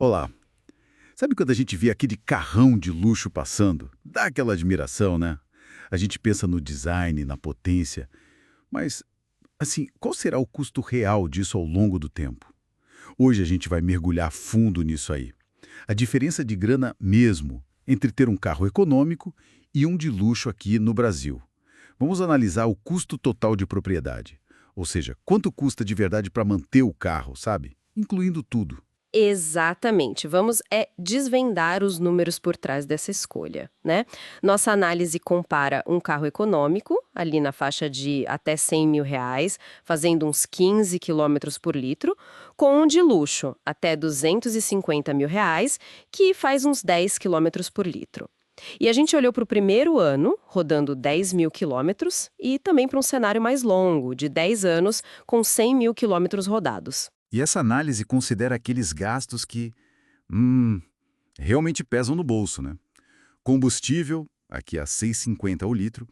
Olá. Sabe quando a gente vê aquele carrão de luxo passando? Dá aquela admiração, né? A gente pensa no design, na potência, mas, assim, qual será o custo real disso ao longo do tempo? Hoje a gente vai mergulhar fundo nisso aí. A diferença de grana mesmo entre ter um carro econômico e um de luxo aqui no Brasil. Vamos analisar o custo total de propriedade. Ou seja, quanto custa de verdade para manter o carro, sabe? Incluindo tudo. Exatamente. Vamos desvendar os números por trás dessa escolha, né? Nossa análise compara um carro econômico, ali na faixa de até R$ 100.000, fazendo uns 15 quilômetros por litro, com um de luxo, até R$ 250.000, que faz uns 10 quilômetros por litro. E a gente olhou para o primeiro ano, rodando 10 mil quilômetros, e também para um cenário mais longo, de 10 anos, com 100 mil quilômetros rodados. E essa análise considera aqueles gastos que, realmente pesam no bolso, né? Combustível, aqui a 6,50 o litro.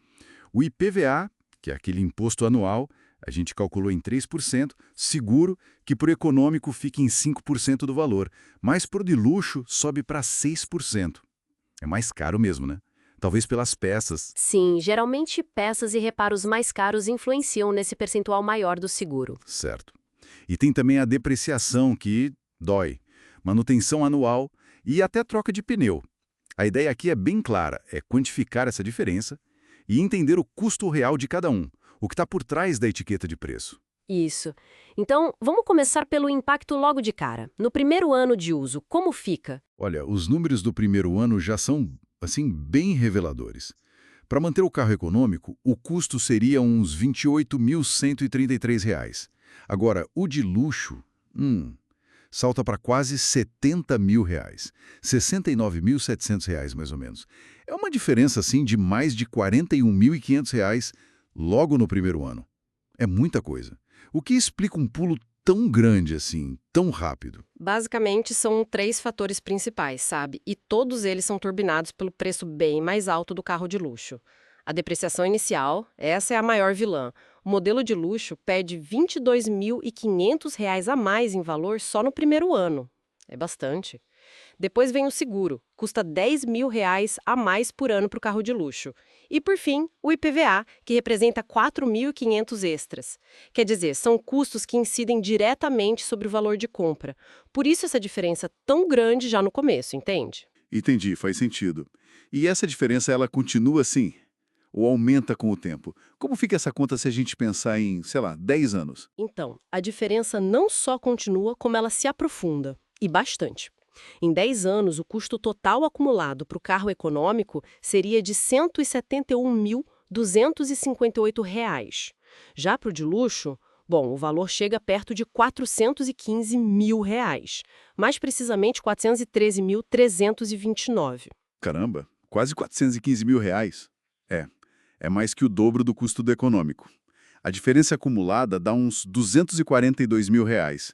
O IPVA, que é aquele imposto anual, a gente calculou em 3%. Seguro, que por econômico fica em 5% do valor. Mas por de luxo sobe para 6%. É mais caro mesmo, né? Talvez pelas peças. Sim, geralmente peças e reparos mais caros influenciam nesse percentual maior do seguro. Certo. E tem também a depreciação, que dói. Manutenção anual e até troca de pneu. A ideia aqui é bem clara, é quantificar essa diferença e entender o custo real de cada um, o que está por trás da etiqueta de preço. Isso. Então, vamos começar pelo impacto logo de cara. No primeiro ano de uso, como fica? Olha, os números do primeiro ano já são, assim, bem reveladores. Para manter o carro econômico, o custo seria uns R$ 28.133. Agora, o de luxo, salta para quase R$ 70.000, R$ 69.700 mais ou menos. É uma diferença, assim, de mais de R$ 41.500 logo no primeiro ano. É muita coisa. O que explica um pulo tão grande assim, tão rápido? Basicamente, são três fatores principais, sabe? E todos eles são turbinados pelo preço bem mais alto do carro de luxo. A depreciação inicial, essa é a maior vilã. O modelo de luxo pede R$ 22.500 a mais em valor só no primeiro ano. É bastante. Depois vem o seguro, custa R$ 10.000 a mais por ano para o carro de luxo. E por fim, o IPVA, que representa 4.500 extras. Quer dizer, são custos que incidem diretamente sobre o valor de compra. Por isso essa diferença tão grande já no começo, entende? Entendi, faz sentido. E essa diferença, ela continua assim? Ou aumenta com o tempo? Como fica essa conta se a gente pensar em, sei lá, 10 anos? Então, a diferença não só continua, como ela se aprofunda. E bastante. Em 10 anos, o custo total acumulado para o carro econômico seria de R$ 171.258. Já para o de luxo, bom, o valor chega perto de R$ 415.000, mais precisamente R$ 413.329. Caramba, quase R$ 415.000. É, é mais que o dobro do custo do econômico. A diferença acumulada dá uns R$ 242.000.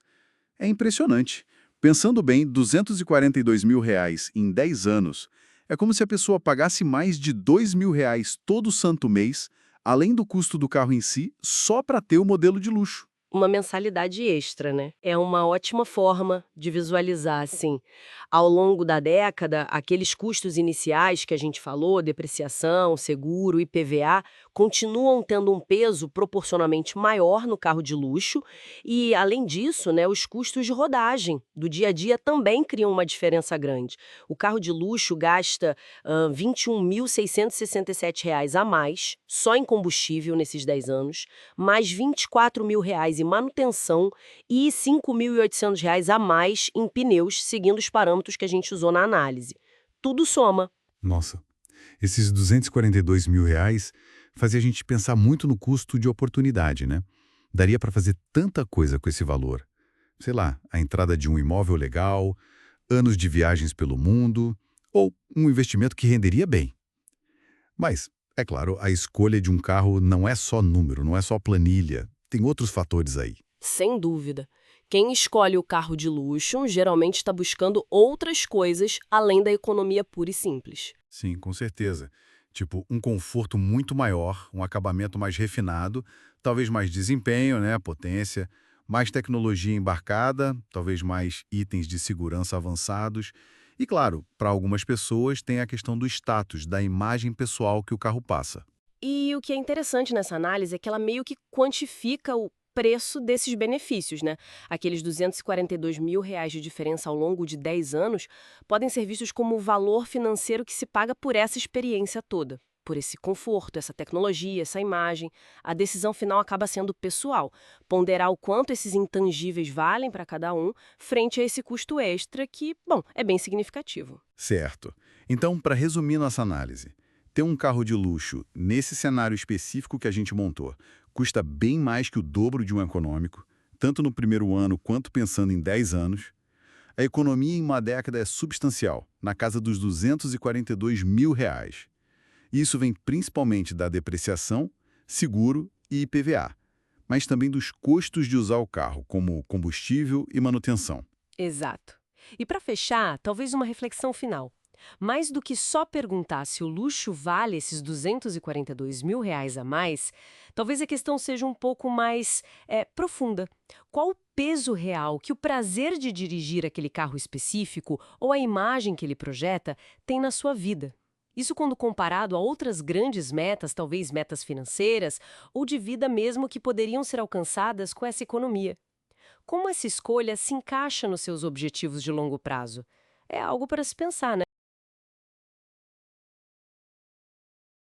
É impressionante. Pensando bem, R$ 242.000 em 10 anos é como se a pessoa pagasse mais de R$ 2.000 todo santo mês, além do custo do carro em si, só para ter o modelo de luxo. Uma mensalidade extra, né? É uma ótima forma de visualizar, assim. Ao longo da década, aqueles custos iniciais que a gente falou, depreciação, seguro, IPVA, continuam tendo um peso proporcionalmente maior no carro de luxo e, além disso, né, os custos de rodagem do dia a dia também criam uma diferença grande. O carro de luxo gasta R$ 21.667 a mais, só em combustível nesses 10 anos, mais R$ 24.000 em manutenção e R$ 5.800 a mais em pneus, seguindo os parâmetros que a gente usou na análise. Tudo soma. Nossa, esses R$ 242.000 fazia a gente pensar muito no custo de oportunidade, né? Daria para fazer tanta coisa com esse valor. Sei lá, a entrada de um imóvel legal, anos de viagens pelo mundo, ou um investimento que renderia bem. Mas, é claro, a escolha de um carro não é só número, não é só planilha. Tem outros fatores aí. Sem dúvida. Quem escolhe o carro de luxo geralmente está buscando outras coisas além da economia pura e simples. Sim, com certeza. Tipo, um conforto muito maior, um acabamento mais refinado, talvez mais desempenho, né, potência, Mais tecnologia embarcada, talvez mais itens de segurança avançados. E claro, para algumas pessoas tem a questão do status, da imagem pessoal que o carro passa. E o que é interessante nessa análise é que ela meio que quantifica o preço desses benefícios, né? Aqueles R$ 242.000 de diferença ao longo de 10 anos podem ser vistos como o valor financeiro que se paga por essa experiência toda, por esse conforto, essa tecnologia, essa imagem. A decisão final acaba sendo pessoal, ponderar o quanto esses intangíveis valem para cada um frente a esse custo extra que, bom, é bem significativo. Certo. Então, para resumir nossa análise, ter um carro de luxo nesse cenário específico que a gente montou custa bem mais que o dobro de um econômico, tanto no primeiro ano quanto pensando em 10 anos. A economia em uma década é substancial, na casa dos R$ 242.000. Isso vem principalmente da depreciação, seguro e IPVA, mas também dos custos de usar o carro, como combustível e manutenção. Exato. E para fechar, talvez uma reflexão final. Mais do que só perguntar se o luxo vale esses R$ 242.000 a mais, talvez a questão seja um pouco mais profunda. Qual o peso real que o prazer de dirigir aquele carro específico ou a imagem que ele projeta tem na sua vida? Isso quando comparado a outras grandes metas, talvez metas financeiras, ou de vida mesmo que poderiam ser alcançadas com essa economia. Como essa escolha se encaixa nos seus objetivos de longo prazo? É algo para se pensar, né?